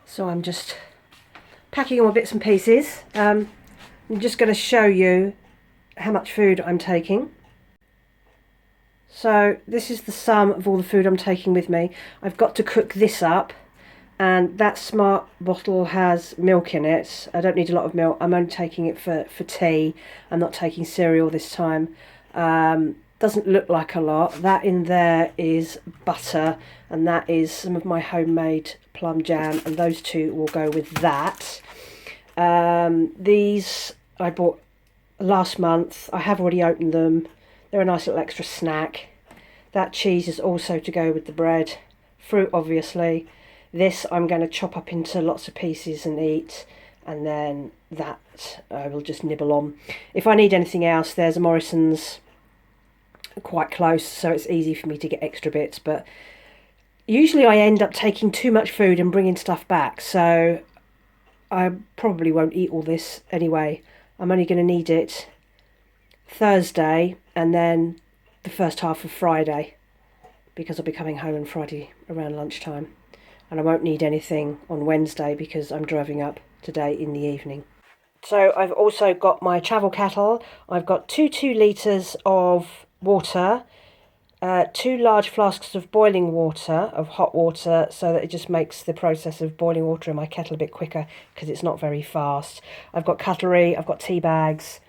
So I'm just packing all my bits and pieces. I'm just going to show you how much food I'm taking. So this is the sum of all the food I'm taking with me. I've got to cook this up, and that Smart bottle has milk in it. I don't need a lot of milk. I'm only taking it for tea. I'm not taking cereal this time. Doesn't look like a lot. That in there is butter, and that is some of my homemade plum jam, and those two will go with that. These I bought last month. I have already opened them. They're a nice little extra snack. That cheese is also to go with the bread. Fruit, obviously. This I'm going to chop up into lots of pieces and eat, and then that I will just nibble on. If I need anything else, there's a Morrison's quite close, so it's easy for me to get extra bits, but usually I end up taking too much food and bringing stuff back, so I probably won't eat all this anyway. I'm only going to need it Thursday and then the first half of Friday, because I'll be coming home on Friday around lunchtime, and I won't need anything on Wednesday because I'm driving up today in the evening. So I've also got my travel kettle. I've got 2 litres of water, 2 large flasks of boiling water, of hot water, so that it just makes the process of boiling water in my kettle a bit quicker because it's not very fast. I've got cutlery, I've got tea bags.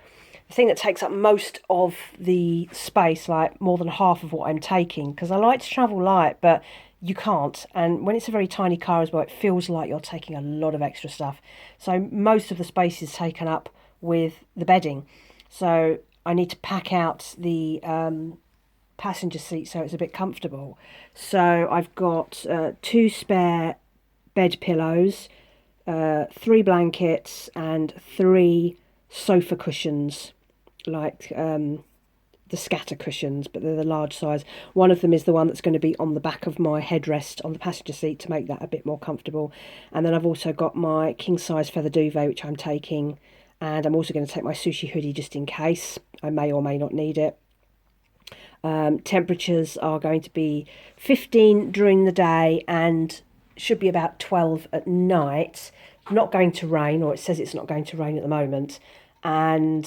The thing that takes up most of the space, like more than half of what I'm taking, because I like to travel light, but you can't. And when it's a very tiny car as well, it feels like you're taking a lot of extra stuff. So most of the space is taken up with the bedding. So I need to pack out the passenger seat so it's a bit comfortable. So I've got 2 spare bed pillows, 3 blankets, and 3 sofa cushions, like the scatter cushions, but they're the large size. One of them is the one that's going to be on the back of my headrest on the passenger seat to make that a bit more comfortable. And then I've also got my king size feather duvet, which I'm taking, and I'm also going to take my sushi hoodie just in case. I may or may not need it. Temperatures are going to be 15 during the day and should be about 12 at night. Not going to rain, or it says it's not going to rain at the moment, and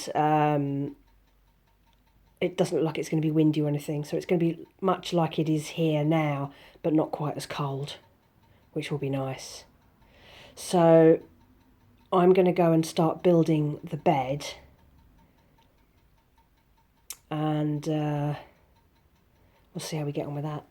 it doesn't look like it's going to be windy or anything, so it's going to be much like it is here now, but not quite as cold, which will be nice. So I'm going to go and start building the bed, and we'll see how we get on with that.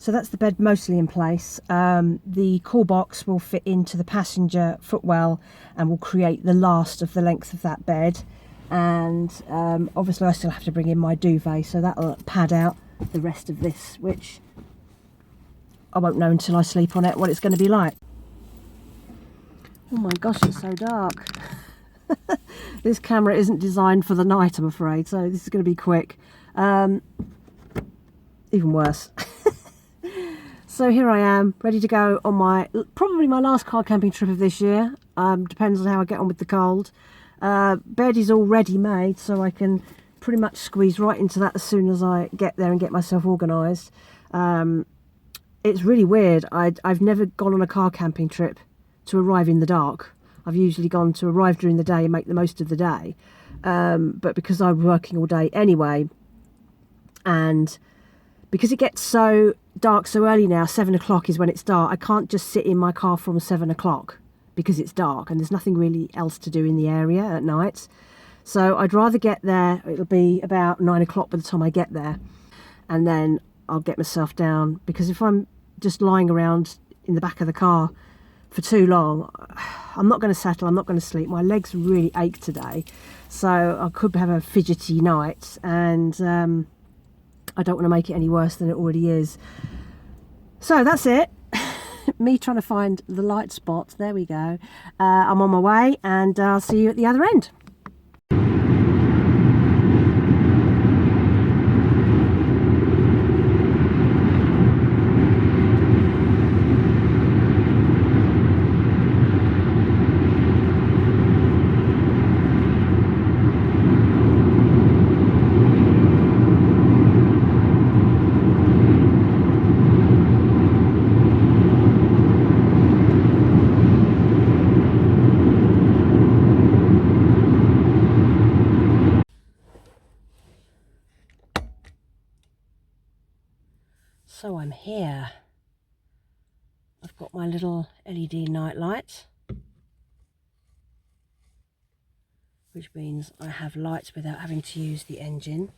So that's the bed mostly in place. The cool box will fit into the passenger footwell and will create the last of the length of that bed. And obviously I still have to bring in my duvet, so that'll pad out the rest of this, which I won't know until I sleep on it what it's going to be like. Oh my gosh, it's so dark. This camera isn't designed for the night, I'm afraid, so this is going to be quick. Even worse. So here I am, ready to go on probably my last car camping trip of this year. Depends on how I get on with the cold. Bed is already made, so I can pretty much squeeze right into that as soon as I get there and get myself organised. It's really weird. I've never gone on a car camping trip to arrive in the dark. I've usually gone to arrive during the day and make the most of the day. But because I'm working all day anyway, and because it gets so dark so early now, 7 o'clock is when it's dark, I can't just sit in my car from 7 o'clock because it's dark and there's nothing really else to do in the area at night. So I'd rather get there, it'll be about 9 o'clock by the time I get there, and then I'll get myself down, because if I'm just lying around in the back of the car for too long, I'm not going to settle, I'm not going to sleep. My legs really ache today, so I could have a fidgety night, and I don't want to make it any worse than it already is. So that's it. Me trying to find the light spot. There we go. I'm on my way, and I'll see you at the other end. So I'm here. I've got my little LED night light, which means I have lights without having to use the engine.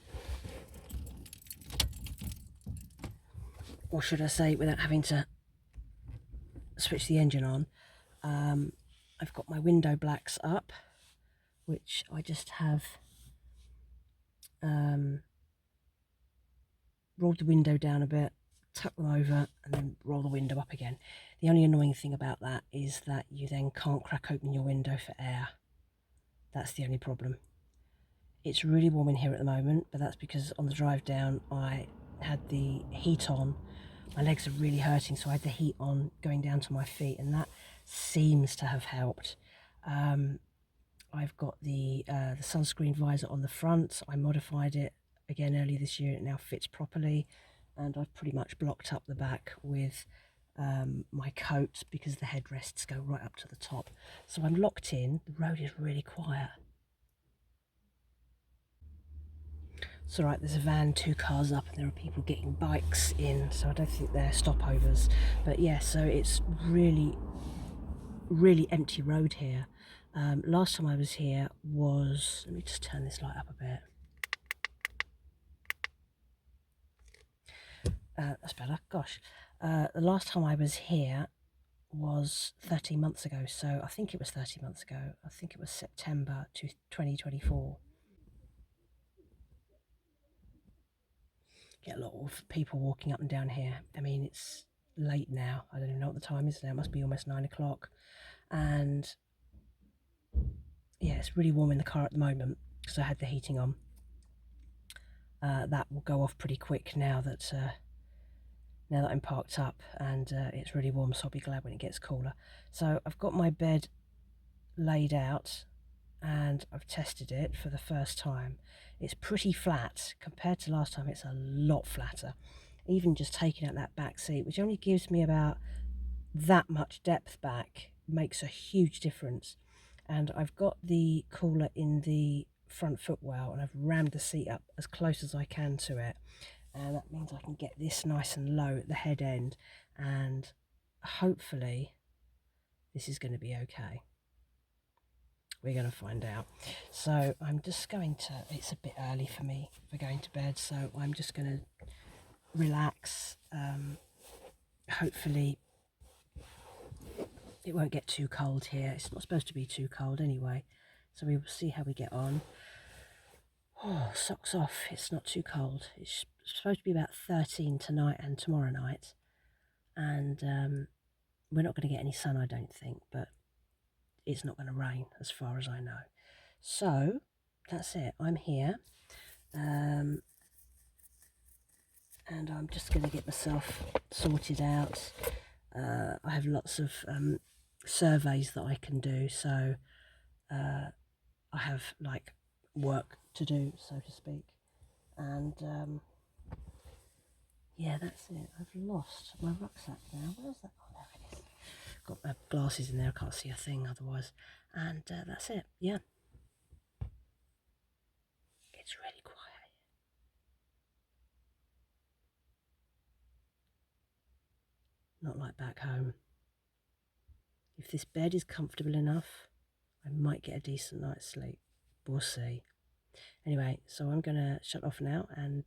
Or should I say, without having to switch the engine on. I've got my window blacks up, which I just have rolled the window down a bit, tuck them over, and then roll the window up again. The only annoying thing about that is that you then can't crack open your window for air. That's the only problem. It's really warm in here at the moment, but that's because on the drive down I had the heat on. My legs are really hurting, so I had the heat on going down to my feet, and that seems to have helped. I've got the sunscreen visor on the front. I modified it again earlier this year. It now fits properly, and I've pretty much blocked up the back with my coat, because the headrests go right up to the top. So I'm locked in. The road is really quiet. It's all right, there's a van 2 cars up, and there are people getting bikes in, so I don't think they're stopovers. But yeah, so it's really empty road here. Last time I was here was, let me just turn this light up a bit. That's better. Gosh, the last time I was here was 13 months ago, so I think it was 30 months ago. I think it was September 2024. Get a lot of people walking up and down here. I mean, it's late now. I don't even know what the time is now. It must be almost 9 o'clock. And yeah, it's really warm in the car at the moment because I had the heating on. That will go off pretty quick now that I'm parked up, and it's really warm, so I'll be glad when it gets cooler. So I've got my bed laid out, and I've tested it for the first time. It's pretty flat compared to last time. It's a lot flatter. Even just taking out that back seat, which only gives me about that much depth back, makes a huge difference. And I've got the cooler in the front footwell, and I've rammed the seat up as close as I can to it, and that means I can get this nice and low at the head end, and hopefully this is going to be okay. We're going to find out. So I'm just going to, it's a bit early for me for going to bed, so I'm just going to relax, hopefully it won't get too cold here. It's not supposed to be too cold anyway, so we will see how we get on. Oh, socks off, it's not too cold. It's supposed to be about 13 tonight and tomorrow night, and we're not going to get any sun, I don't think, but it's not going to rain as far as I know. So that's it, I'm here, and I'm just going to get myself sorted out. I have lots of surveys that I can do, so I have like work to do, so to speak, and yeah, that's it. I've lost my rucksack now. Where's that? Oh, there it is. Got my glasses in there, I can't see a thing otherwise, and that's it. Yeah, it's really quiet. Not like back home. If this bed is comfortable enough, I might get a decent night's sleep. We'll see. Anyway, so I'm going to shut off now and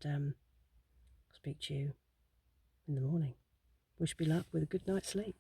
speak to you in the morning. Wish me luck with a good night's sleep.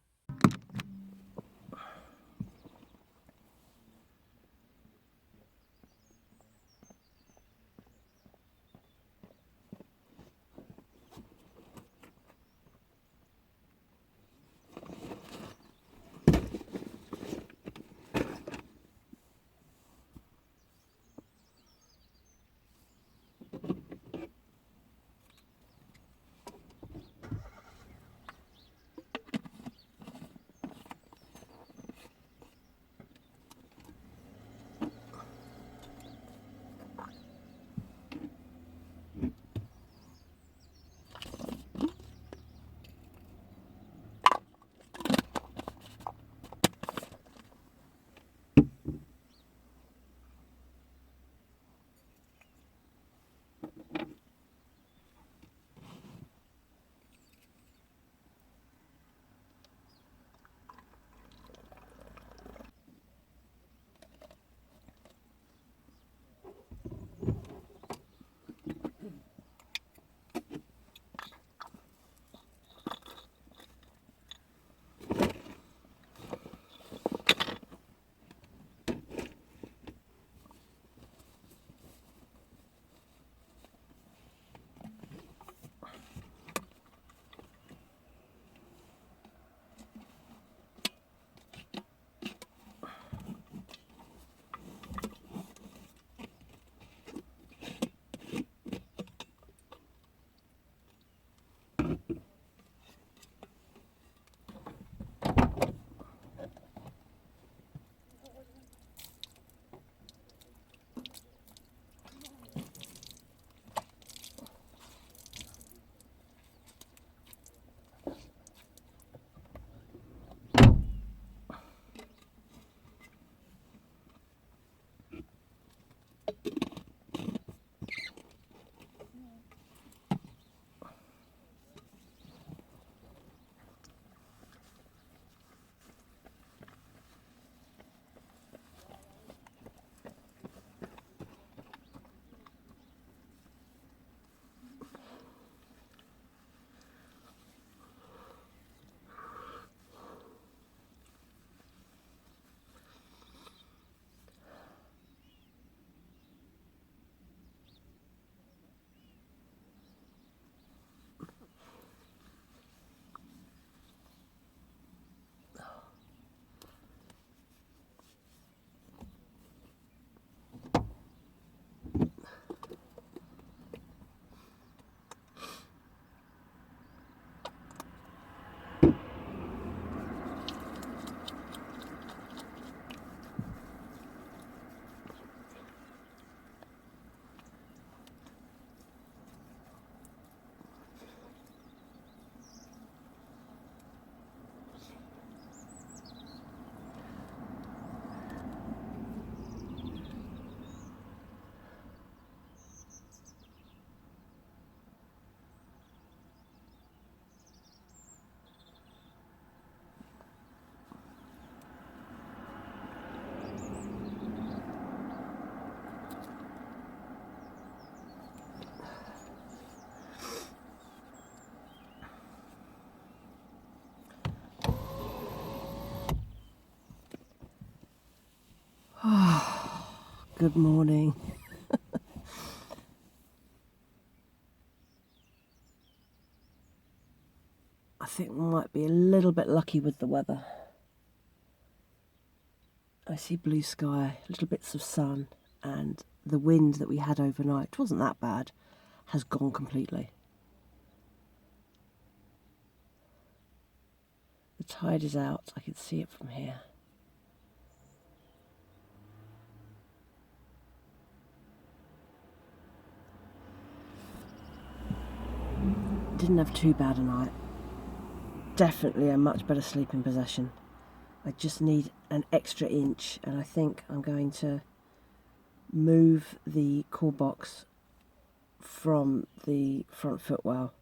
Good morning. I think we might be a little bit lucky with the weather. I see blue sky, little bits of sun, and the wind that we had overnight wasn't that bad, has gone completely. The tide is out, I can see it from here. Didn't have too bad a night. Definitely a much better sleeping position. I just need an extra inch, and I think I'm going to move the core box from the front footwell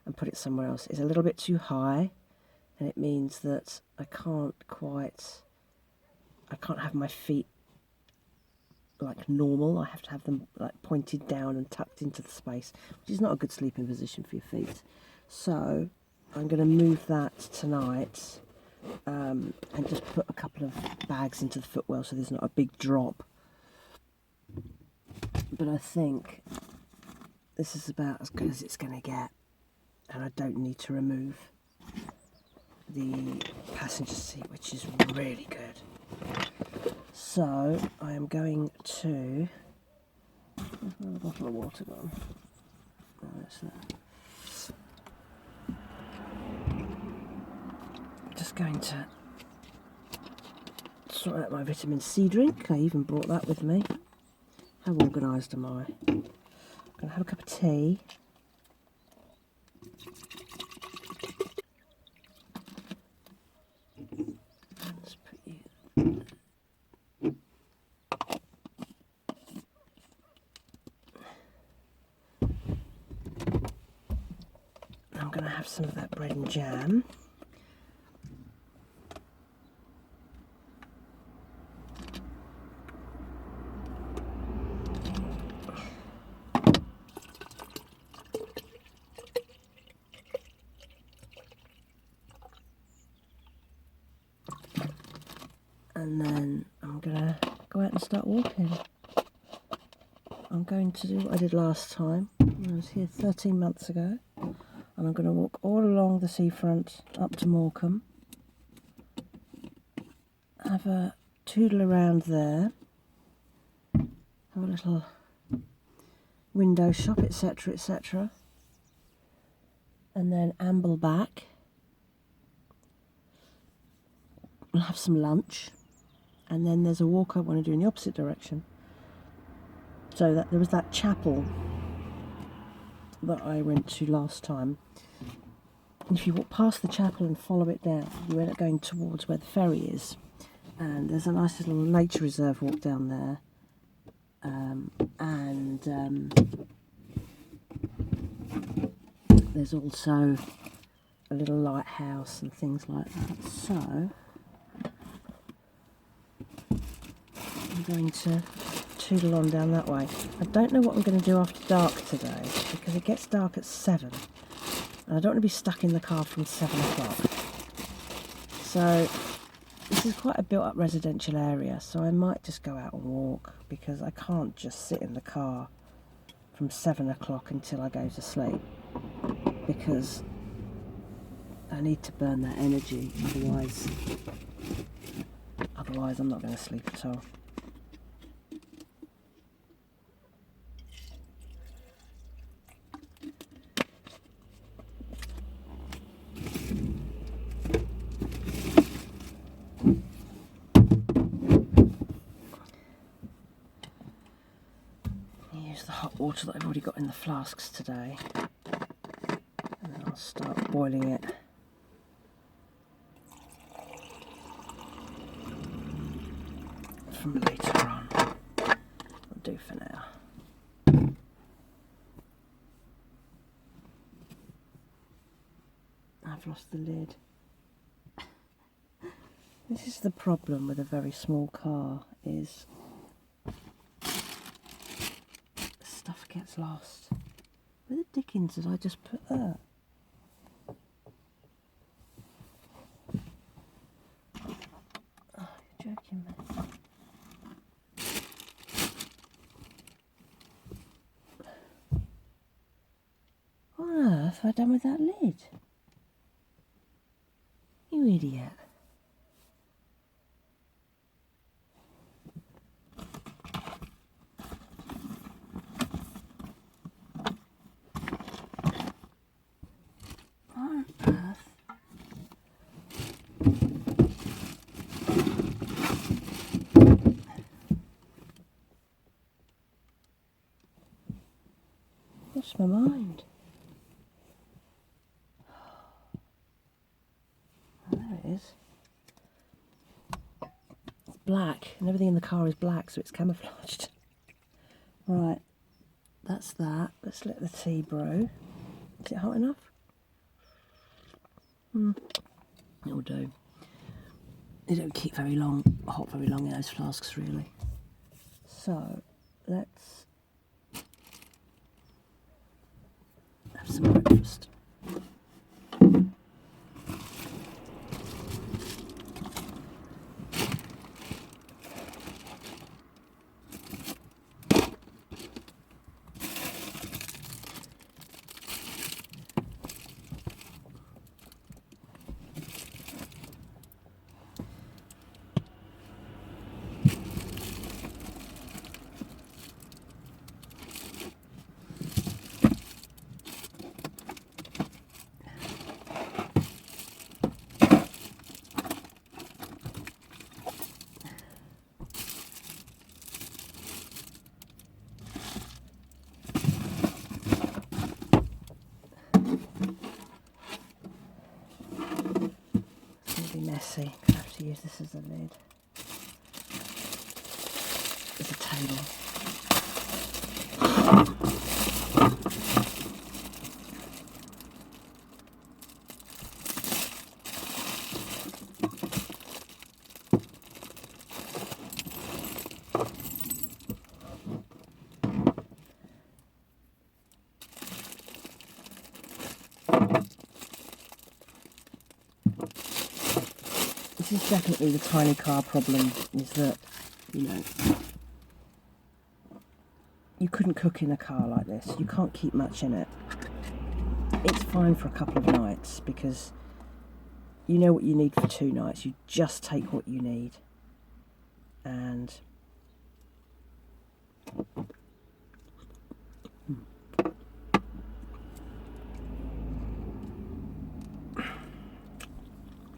and put it somewhere else. It's a little bit too high, and it means that I can't have my feet like normal. I have to have them like pointed down and tucked into the space, which is not a good sleeping position for your feet. So I'm going to move that tonight, and just put a couple of bags into the footwell so there's not a big drop. But I think this is about as good as it's going to get, and I don't need to remove the passenger seat, which is really good. So I am going to... Where's my bottle of water gone? Oh, it's there. Just going to sort out my vitamin C drink. I even brought that with me. How organised am I? I'm going to have a cup of tea. Let's put you... I'm going to have some of that bread and jam. And then I'm going to go out and start walking. I'm going to do what I did last time. I was here 13 months ago. And I'm going to walk all along the seafront up to Morecambe. Have a toodle around there. Have a little window shop, etc., etc. And then amble back. I'll have some lunch. And then there's a walk I want to do in the opposite direction. So that there was that chapel that I went to last time. And if you walk past the chapel and follow it down, you end up going towards where the ferry is. And there's a nice little nature reserve walk down there. There's also a little lighthouse and things like that. So I'm going to toodle on down that way. I don't know what I'm going to do after dark today, because it gets dark at 7 and I don't want to be stuck in the car from 7 o'clock. So this is quite a built up residential area, so I might just go out and walk, because I can't just sit in the car from 7 o'clock until I go to sleep, because I need to burn that energy, otherwise I'm not going to sleep at all. Use the hot water that I've already got in the flasks today, and then I'll start boiling it. From later on. I'll do for now. I've lost the lid. This is the problem with a very small car, is stuff gets lost. Where the dickens did I just put that? Oh, you're joking, man. have I done with that lid? You idiot. What on earth? Lost my mind. Oh, there it is. It's black, and everything in the car is black, so it's camouflaged. Right, that's that. Let's let the tea brew. Is it hot enough? It'll do. They don't keep very long, hot very long in those flasks, really. So, let's have some breakfast. Messy. I have to use this as a lid. As a table. This is definitely the tiny car problem, is that, you know, you couldn't cook in a car like this. You can't keep much in it. It's fine for a couple of nights because you know what you need for 2 nights. You just take what you need. And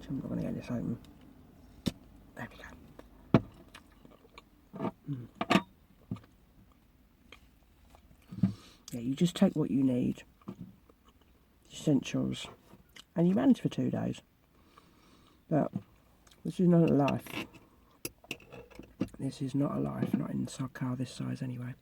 I'm not going to get this open. There we go. Yeah, you just take what you need, essentials, and you manage for 2 days. But this is not a life. This is not a life, not in a car this size anyway.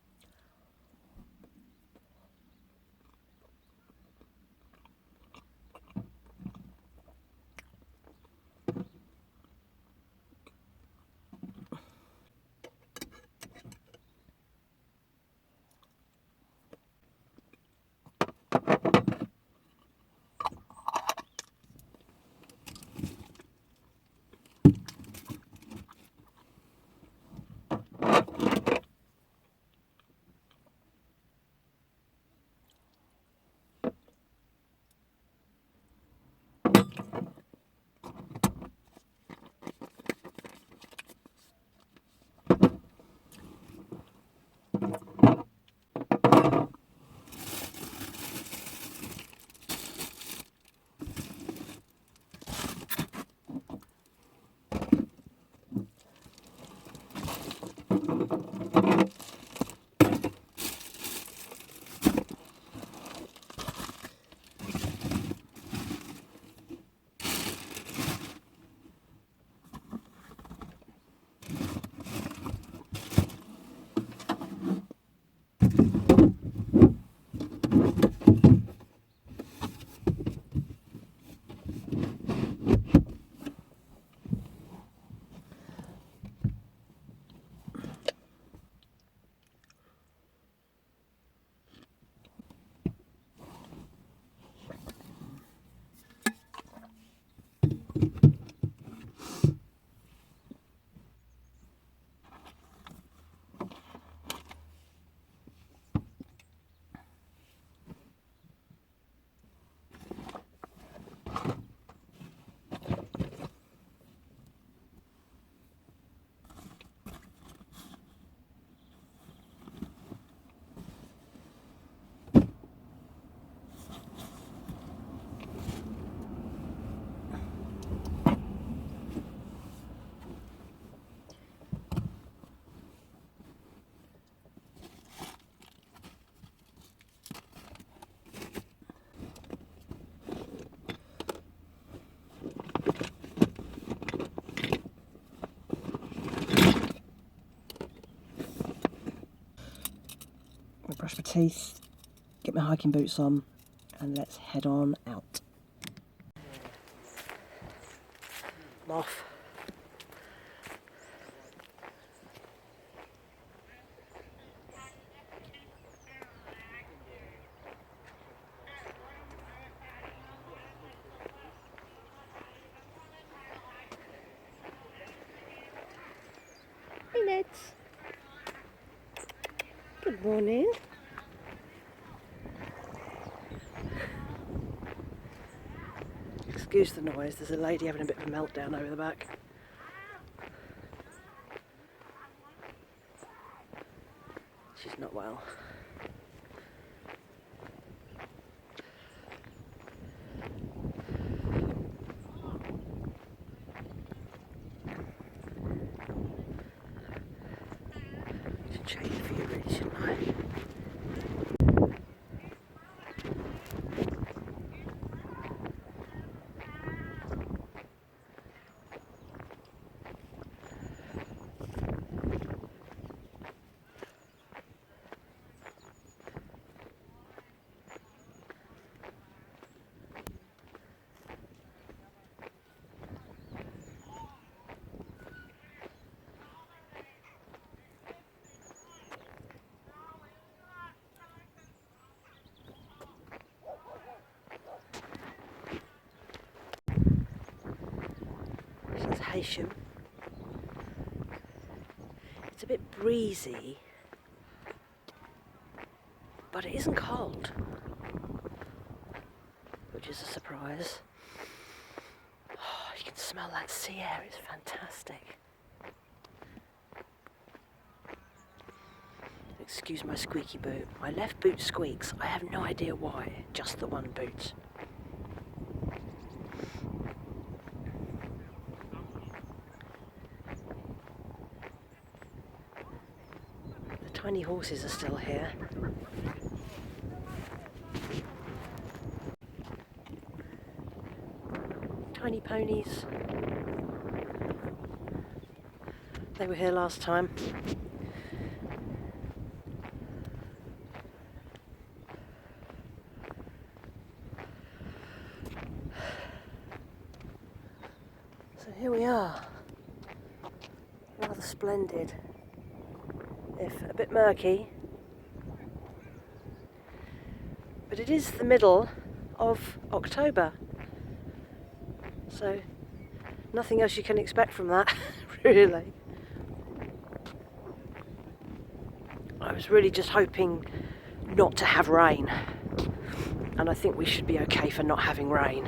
brush my teeth, get my hiking boots on, and let's head on out. I'm off. Hey Ned. Good morning. Excuse the noise, there's a lady having a bit of a meltdown over the back. She's not well. Should change the view really, shouldn't I? This is Haysham. It's a bit breezy, but it isn't cold, which is a surprise. Oh, you can smell that sea air, it's fantastic. Excuse my squeaky boot. My left boot squeaks. I have no idea why, just the one boot. The tiny horses are still here. Tiny ponies. They were here last time. So here we are. Rather splendid, if a bit murky. But it is the middle of October. So nothing else you can expect from that, really. I was really just hoping not to have rain, and I think we should be okay for not having rain.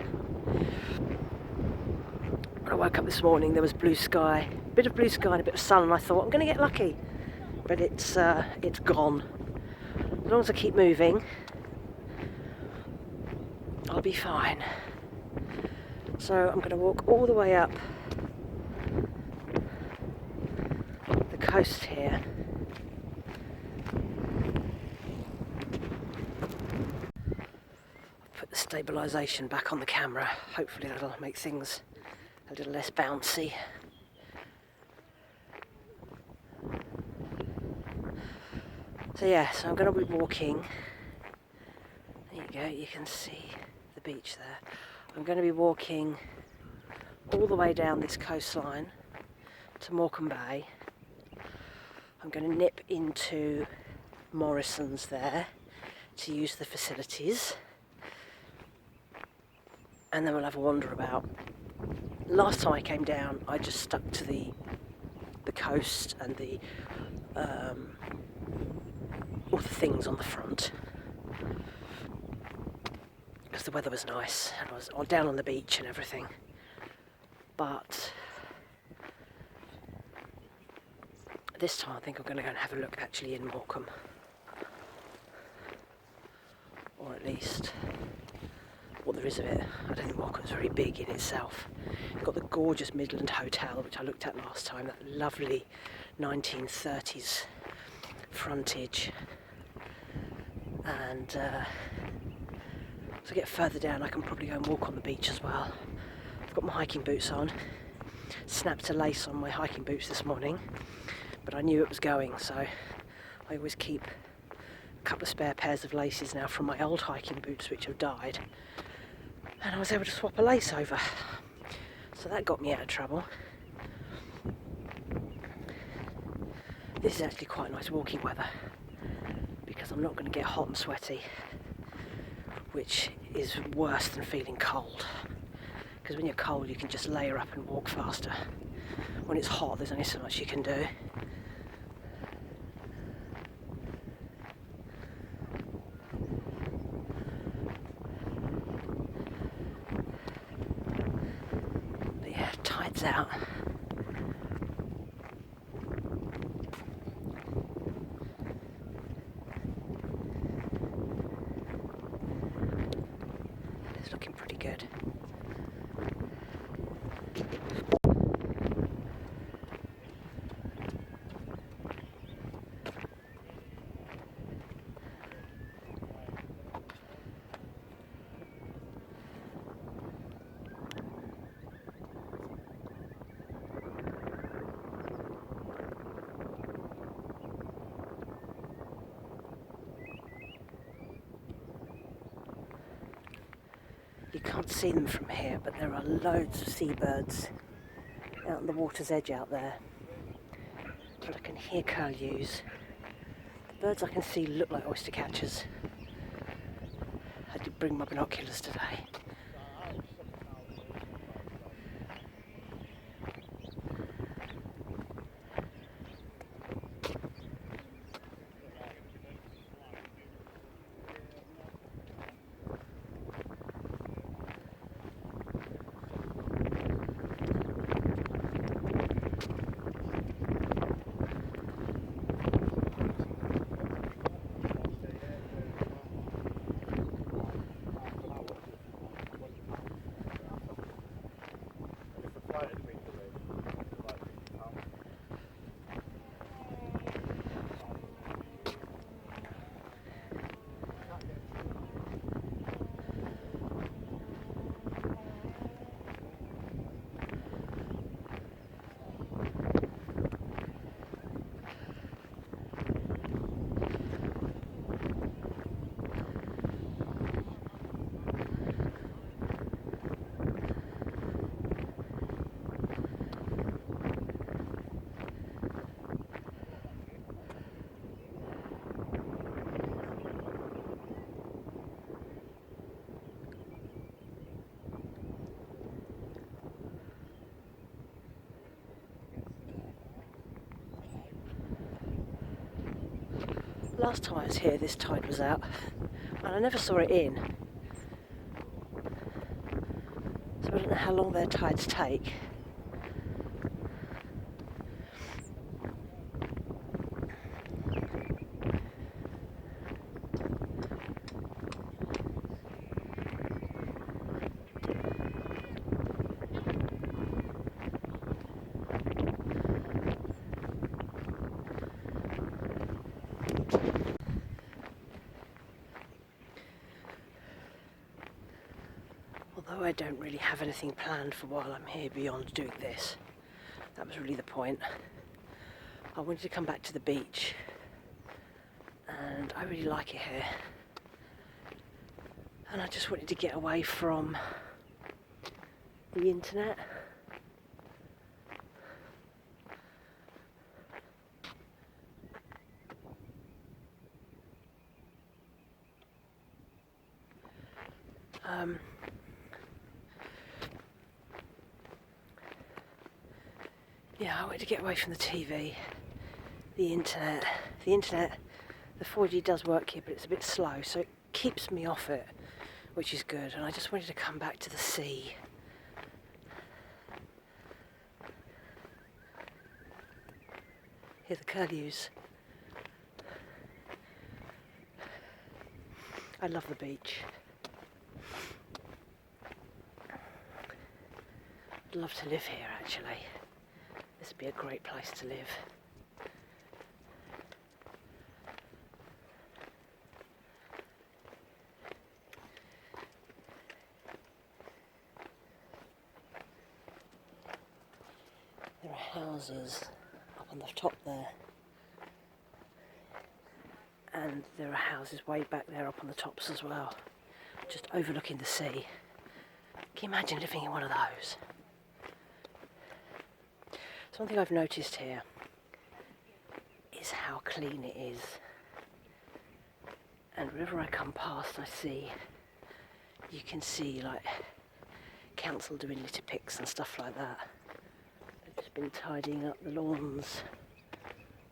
When I woke up this morning, there was blue sky, a bit of blue sky and a bit of sun, and I thought I'm going to get lucky, but it's gone. As long as I keep moving, I'll be fine. So I'm going to walk all the way up the coast here. Put the stabilisation back on the camera. Hopefully that'll make things a little less bouncy. So yeah, so I'm going to be walking. There you go, you can see the beach there. I'm going to be walking all the way down this coastline to Morecambe Bay. I'm going to nip into Morrison's there to use the facilities, and then we'll have a wander about. Last time I came down, I just stuck to the coast and the all the things on the front, because the weather was nice and I was down on the beach and everything. But this time I think I'm going to go and have a look actually in Morecambe, or at least what there is of it. I don't think Morecambe's very big in itself. You've got the gorgeous Midland Hotel, which I looked at last time, that lovely 1930s frontage, and as I get further down I can probably go and walk on the beach as well. I've got my hiking boots on, snapped a lace on my hiking boots this morning, but I knew it was going, so I always keep a couple of spare pairs of laces now from my old hiking boots which have died, and I was able to swap a lace over, so that got me out of trouble. This is actually quite nice walking weather because I'm not going to get hot and sweaty, which is worse than feeling cold, because when you're cold you can just layer up and walk faster. When it's hot there's only so much you can do. But yeah, tide's out. It's looking pretty good. You can't see them from here, but there are loads of seabirds out on the water's edge out there. But I can hear curlews. The birds I can see look like oyster catchers. I did bring my binoculars today. Last time I was here, this tide was out, and I never saw it in. So I don't know how long their tides take. Although I don't really have anything planned for while I'm here beyond doing this, that was really the point. I wanted to come back to the beach, and I really like it here. And I just wanted to get away from the internet. Yeah, I wanted to get away from the TV, the internet. The 4G does work here, but it's a bit slow, so it keeps me off it, which is good. And I just wanted to come back to the sea. Hear the curlews. I love the beach. I'd love to live here, actually. This would be a great place to live. There are houses up on the top there, And there are houses way back there up on the tops as well, just overlooking the sea. Can you imagine living in one of those? So one thing I've noticed here is how clean it is. And wherever I come past, you can see like council doing litter picks and stuff like that. They've just been tidying up the lawns.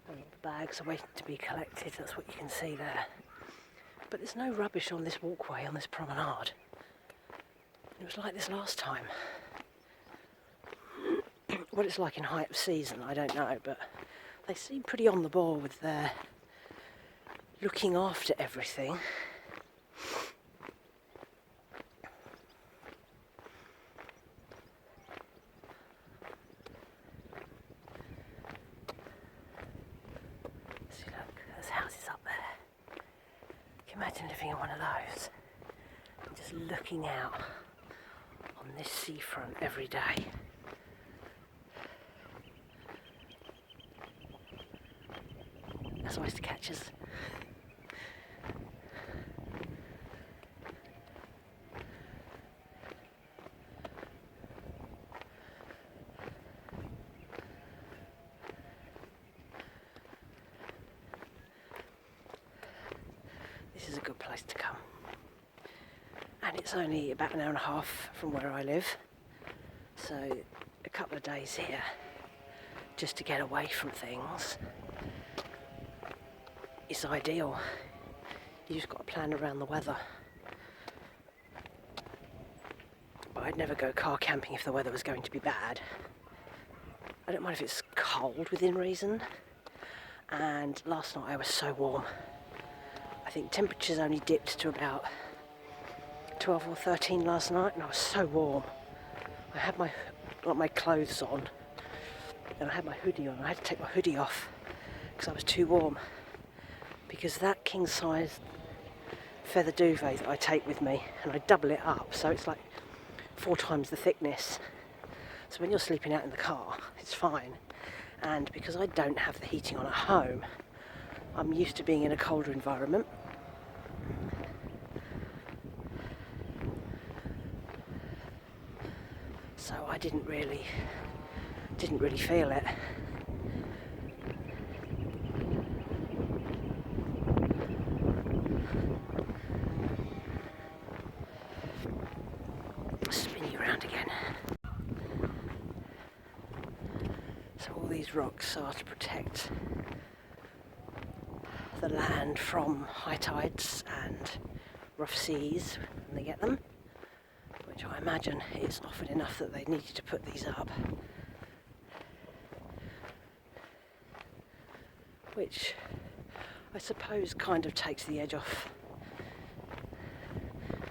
And the bags are waiting to be collected, that's what you can see there. But there's no rubbish on this walkway, on this promenade. It was like this last time. What it's like in height of season, I don't know, but they seem pretty on the ball with their looking after everything. See, look, there's houses up there. Can you imagine living in one of those? And just looking out on this seafront every day. That's oyster catchers. This is a good place to come. And it's only about an hour and a half from where I live. So a couple of days here just to get away from things is ideal. You just got to plan around the weather. But I'd never go car camping if the weather was going to be bad. I don't mind if it's cold within reason. And last night I was so warm. I think temperatures only dipped to about 12 or 13 last night, and I was so warm. I had my clothes on, and I had my hoodie on. I had to take my hoodie off because I was too warm. Because that king size feather duvet that I take with me, and I double it up, so it's like 4 times the thickness. So when you're sleeping out in the car, it's fine. And because I don't have the heating on at home, I'm used to being in a colder environment. So I didn't really feel it. Spin you around again. So all these rocks are to protect the land from high tides and rough seas when they get them, which I imagine is often enough that they needed to put these up. Which I suppose kind of takes the edge off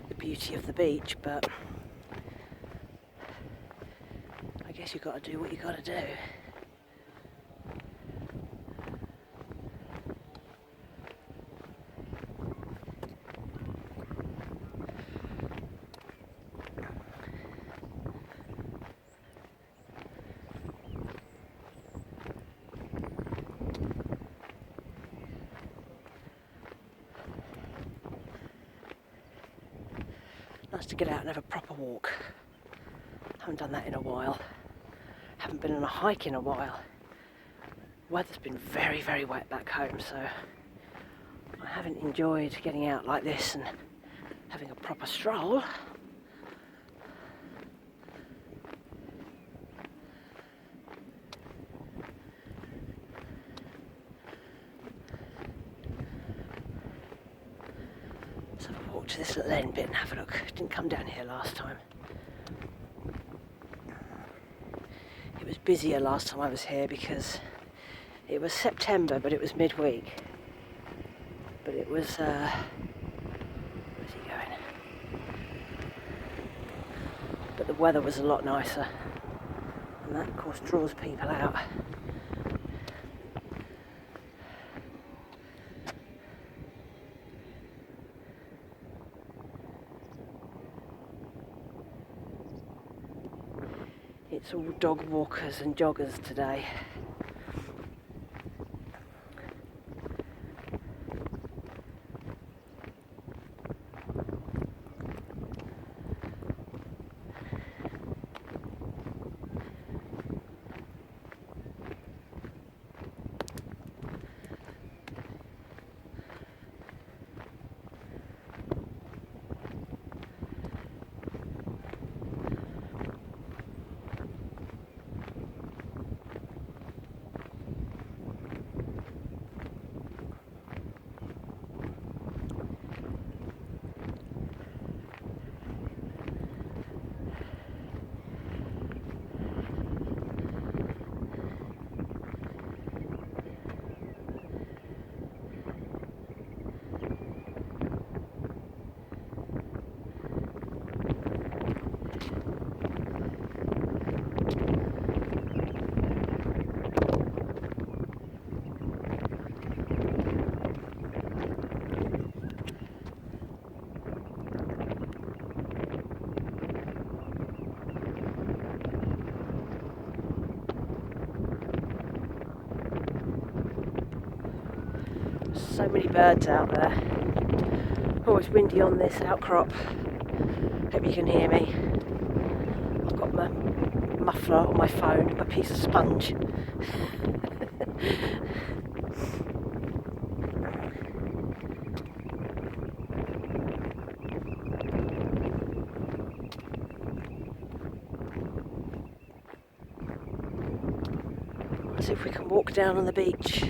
the beauty of the beach, but I guess you've got to do what you've got to do. Nice to get out and have a proper walk. Haven't done that in a while. Haven't been on a hike in a while. Weather's been very, very wet back home, so I haven't enjoyed getting out like this and having a proper stroll. To this little end bit and have a look. Didn't come down here last time. It was busier last time I was here because it was September, but it was midweek. But it was, where's he going? But the weather was a lot nicer. And that, of course, draws people out. It's all dog walkers and joggers today. So many birds out there. Oh, it's windy on this outcrop. Hope you can hear me. I've got my muffler on my phone, my piece of sponge. Let's see if we can walk down on the beach.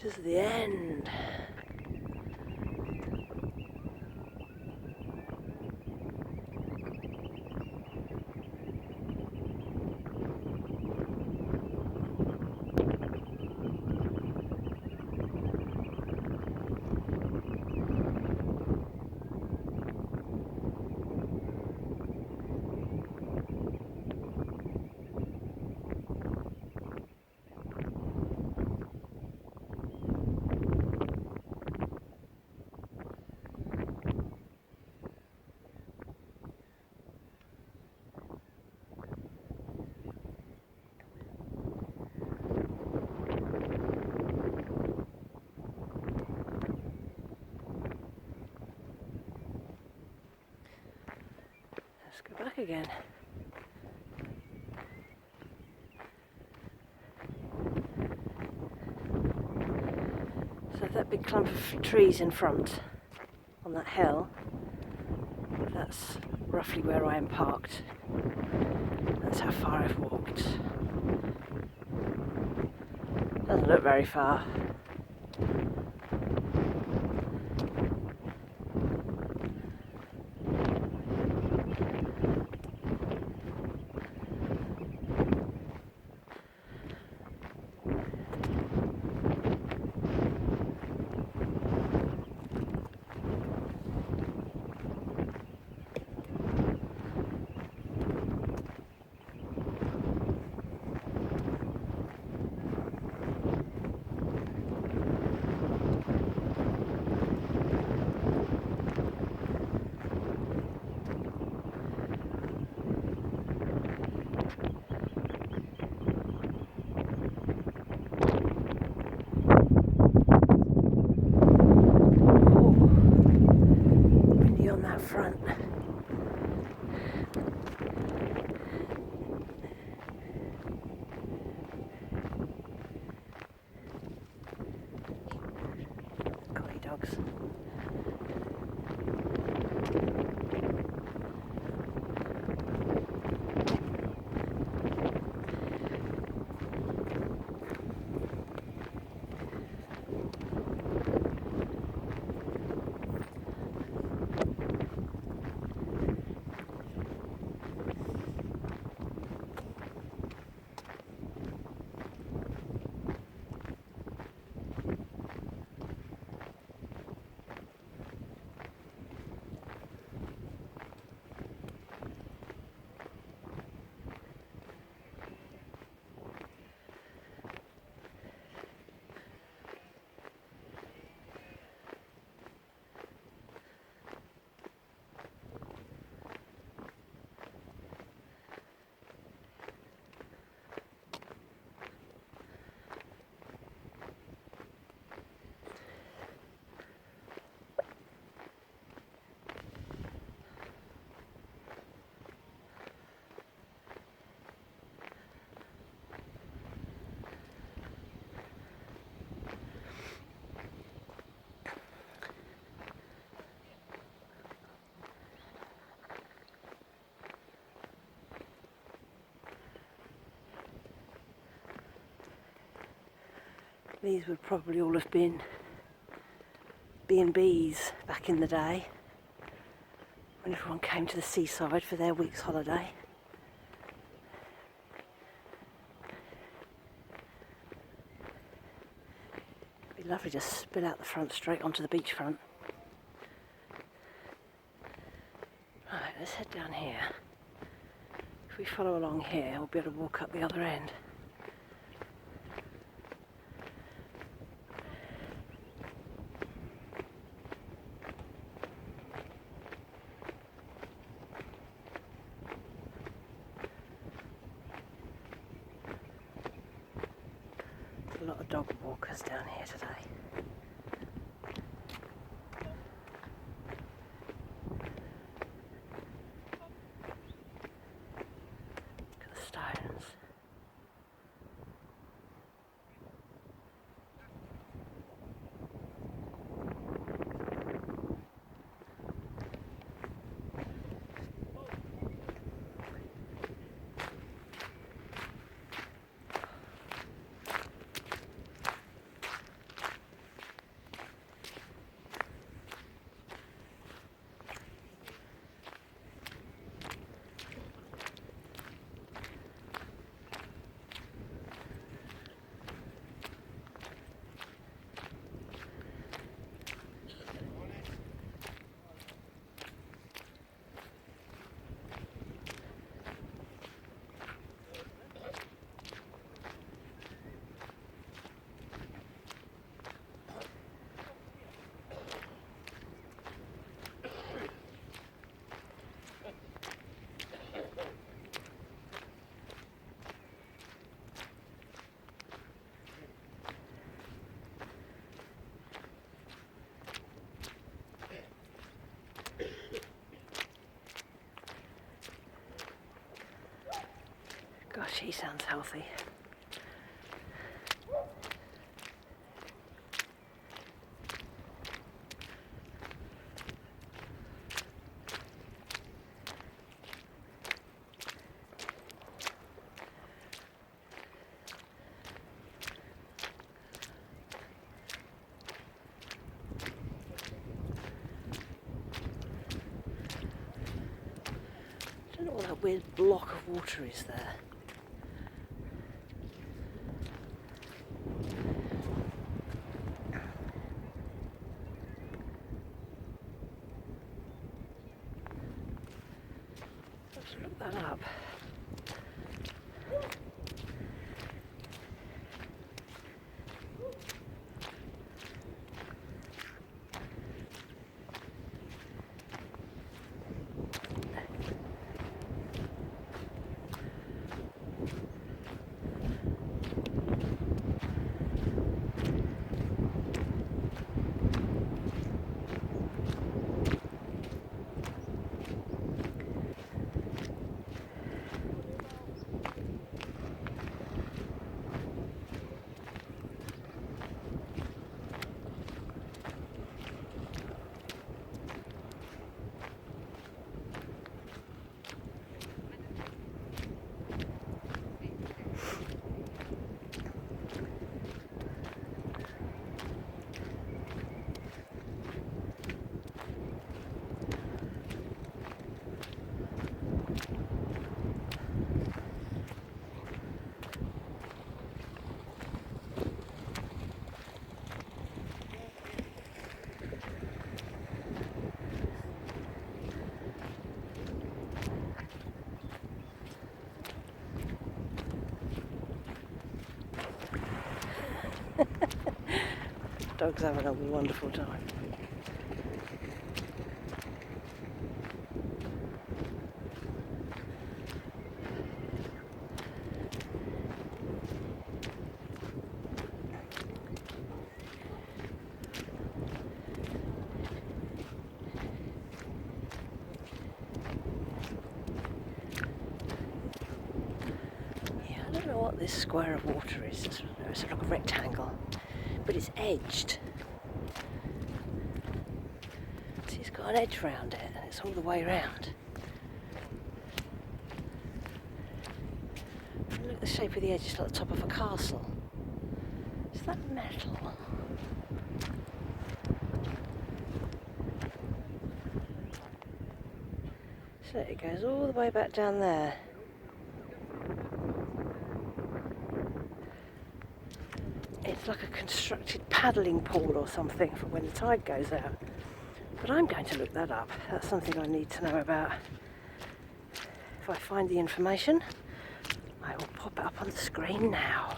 This is the end. Let's go back again. So that big clump of trees in front on that hill, that's roughly where I am parked. That's how far I've walked. Doesn't look very far. Front. Collie dogs. These would probably all have been B&Bs back in the day, when everyone came to the seaside for their week's holiday. It'd be lovely to spill out the front straight onto the beachfront. Right, let's head down here. If we follow along here, we'll be able to walk up the other end. There's a lot of dog walkers down here today. Stones. Gosh, he sounds healthy. I don't know what that weird block of water is there. Let's look that up. Dog's having a wonderful time. Yeah, I don't know what this square of water is. It's like a rectangle, but it's edged. See, it's got an edge round it, and it's all the way round. And look at the shape of the edge. It's like the top of a castle. Is that metal? So it goes all the way back down there. It's like a constructed paddling pool or something for when the tide goes out. But I'm going to look that up. That's something I need to know about if I find the information, I will pop it up on the screen now.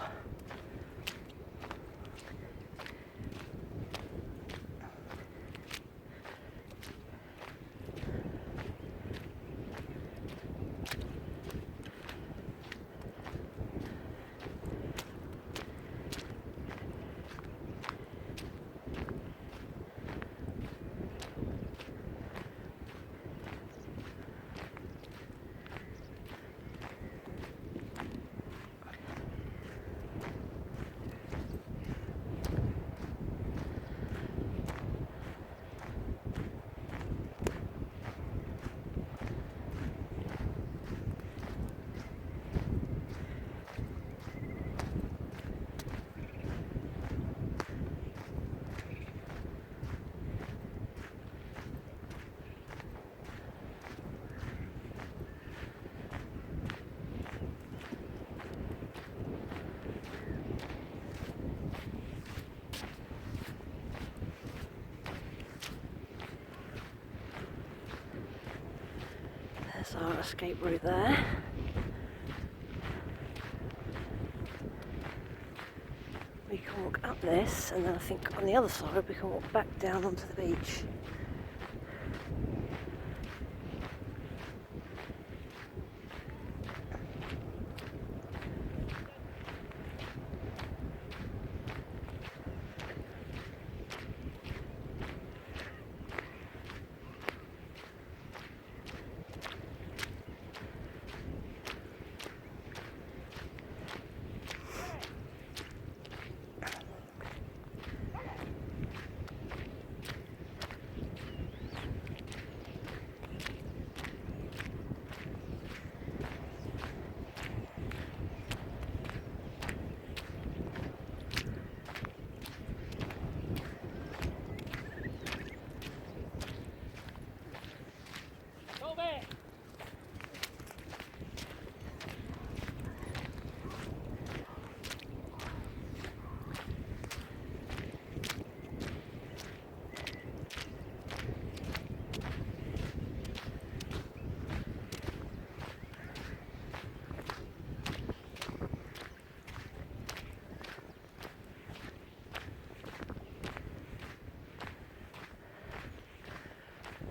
There's our escape route there. We can walk up this, and then I think on the other side we can walk back down onto the beach.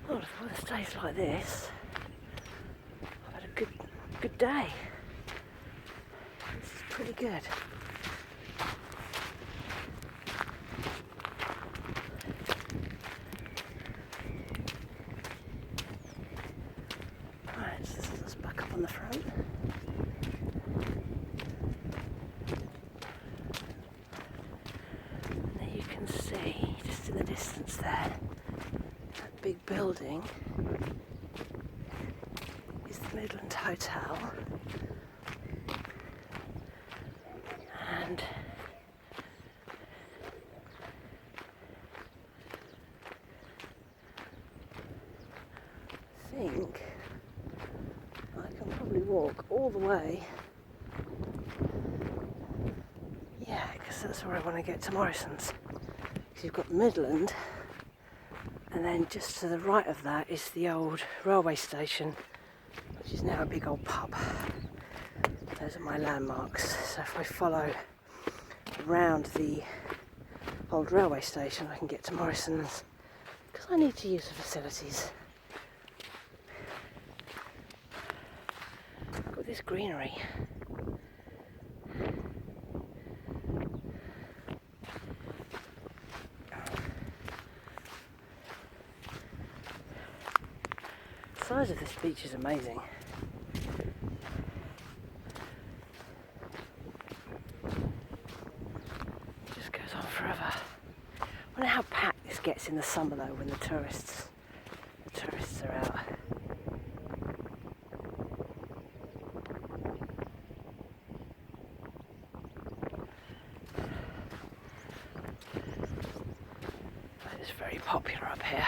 Well, if it stays like this, I've had a good day. This is pretty good. Right, so this is us back up on the front. And there you can see, just in the distance there, that big building is the Midland Hotel. And I think I can probably walk all the way. Yeah, because that's where I want to get to Morrison's. Because you've got the Midland, and then just to the right of that is the old railway station, which is now a big old pub. Those are my landmarks. So if I follow around the old railway station, I can get to Morrison's, because I need to use the facilities. Look at this greenery. The size of this beach is amazing. It just goes on forever. I wonder how packed this gets in the summer though, when the tourists are out. It is very popular up here.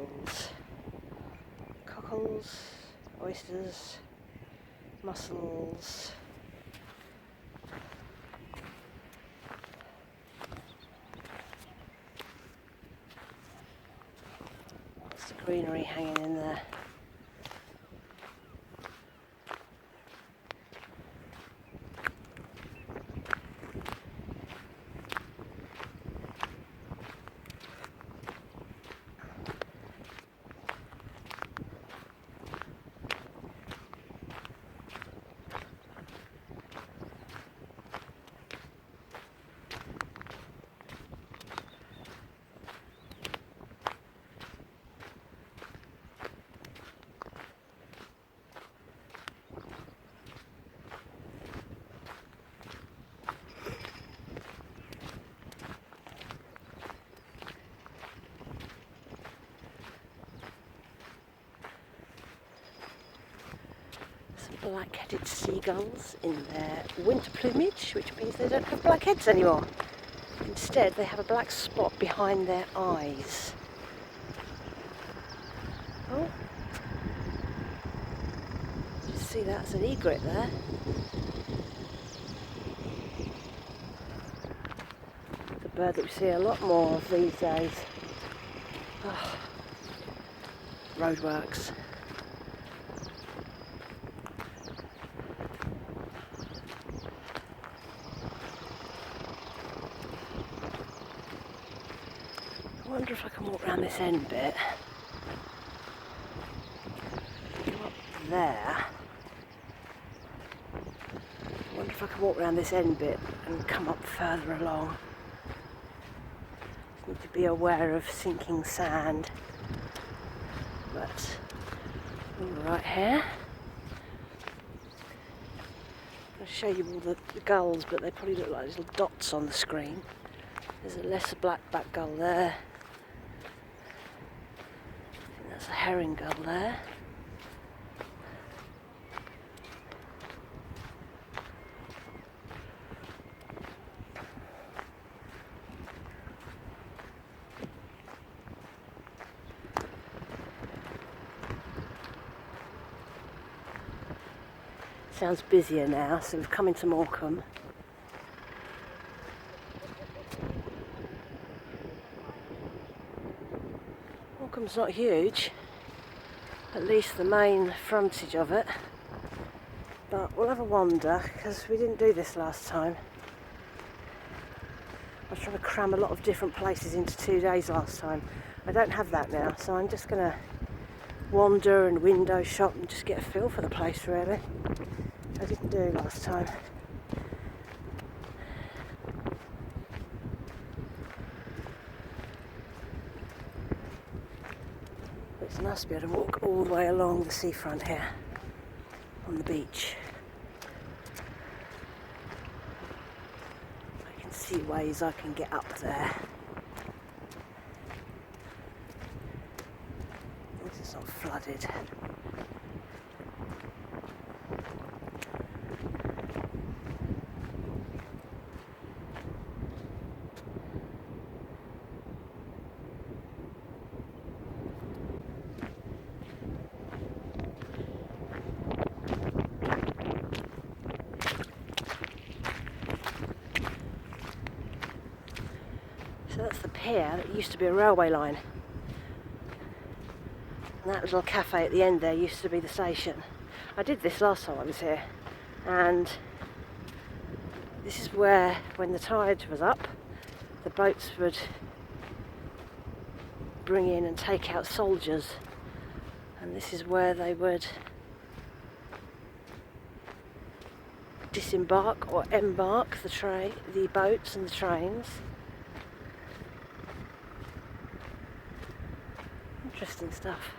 seagulls. Cockles, oysters, mussels. Lots of greenery hanging in there. Black-headed seagulls in their winter plumage, which means they don't have black heads anymore. Instead, they have a black spot behind their eyes. Oh, you see that's an egret there. The bird that we see a lot more of these days. Oh, roadworks. I wonder if I can walk around this end bit. Go up there. I wonder if I can walk around this end bit and come up further along. Just need to be aware of sinking sand. But all right here. I'll show you all the gulls, but they probably look like little dots on the screen. There's a lesser blackback gull there. That's a herring gull there. Sounds busier now, so we've come into Morecambe. Morecambe's not huge, at least the main frontage of it, but we'll have a wander because we didn't do this last time. I was trying to cram a lot of different places into 2 days last time. I don't have that now, so I'm just going to wander and window shop and just get a feel for the place really. I didn't do last time. It's nice to be able to walk all the way along the seafront here, on the beach. I can see ways I can get up there. This is not flooded. So that's the pier that used to be a railway line. And that little cafe at the end there used to be the station. I did this last time I was here, and this is where, when the tide was up, the boats would bring in and take out soldiers, and this is where they would disembark or embark the boats and the trains. Interesting stuff.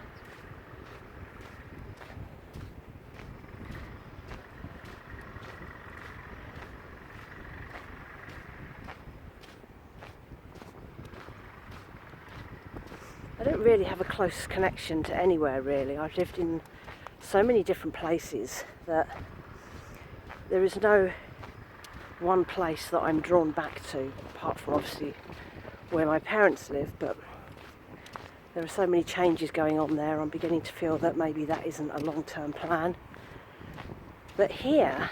I don't really have a close connection to anywhere really. I've lived in so many different places that there is no one place that I'm drawn back to, apart from obviously where my parents live, but There are so many changes going on there, I'm beginning to feel that maybe that isn't a long-term plan. But here,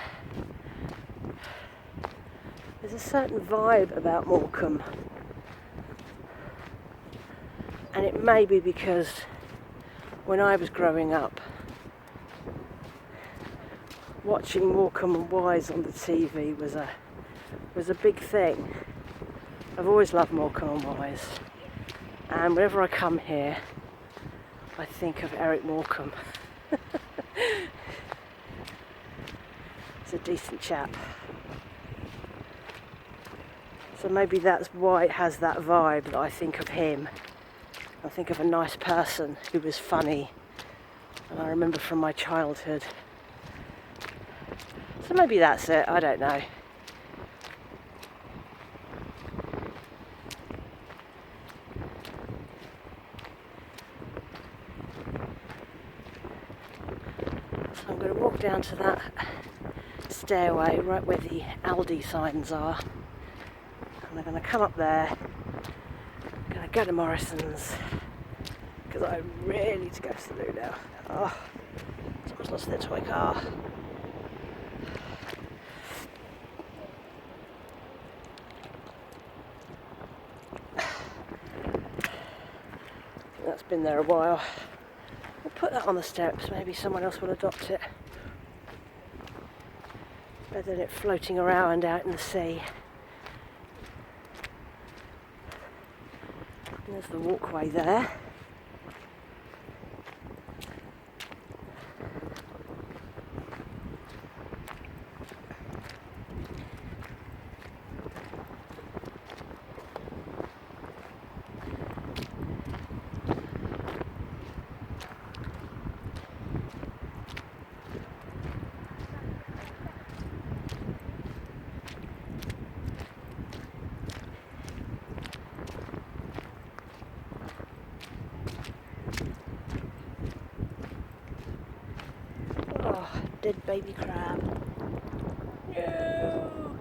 there's a certain vibe about Morecambe. And it may be because when I was growing up, watching Morecambe and Wise on the TV was a big thing. I've always loved Morecambe and Wise. And whenever I come here, I think of Eric Morecambe. He's a decent chap. So maybe that's why it has that vibe, that I think of him. I think of a nice person who was funny, and I remember from my childhood. So maybe that's it, I don't know. So I'm going to walk down to that stairway right where the Aldi signs are, and I'm going to come up there. I'm going to go to Morrison's because I really need to go to the loo now. Oh, someone's lost their toy car. That's been there a while. We'll put that on the steps, maybe someone else will adopt it. Better than it floating around out in the sea. And there's the walkway there. Oh, dead baby crab. No!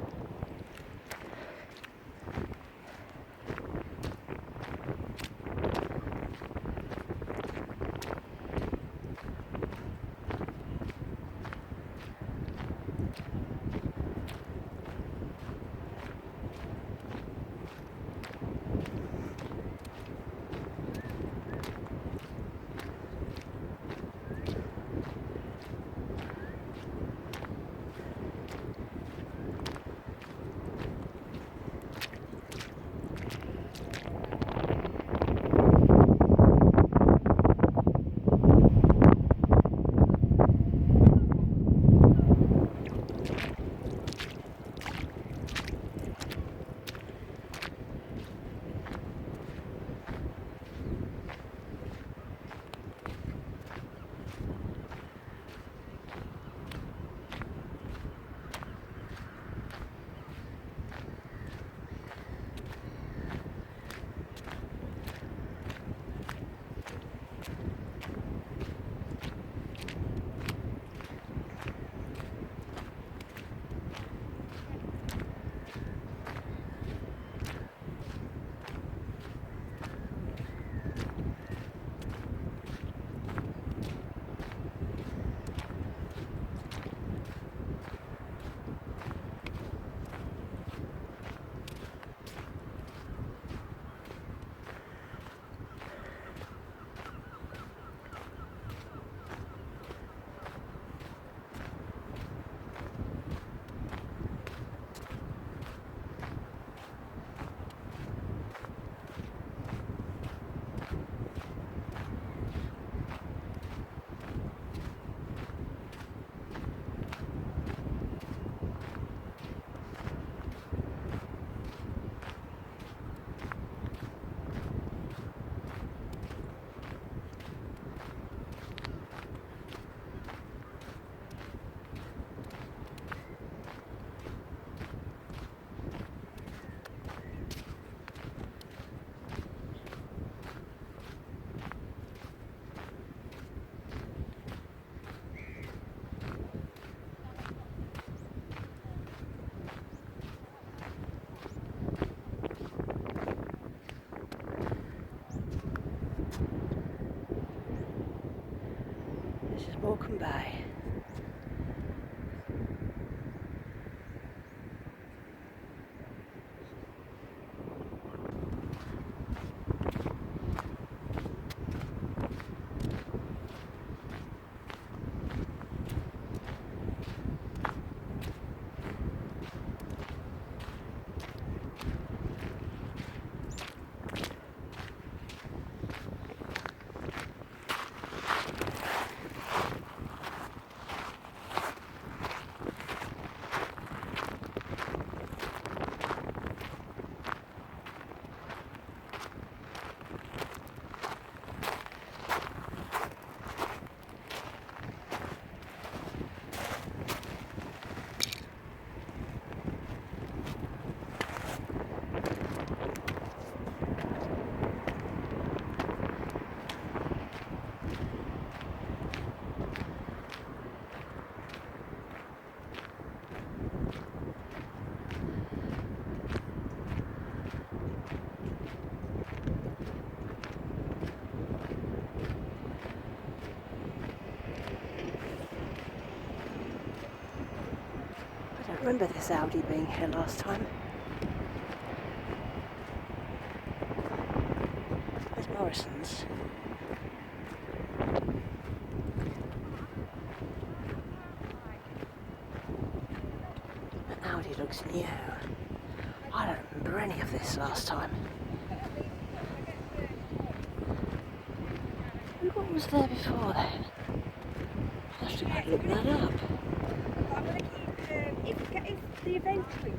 Morecambe Bay. I don't remember this Audi being here last time. Where's Morrison's? That Audi looks new. I don't remember any of this last time. What was there before then? I'll have to go and look that up. I'm going to keep, if the eventually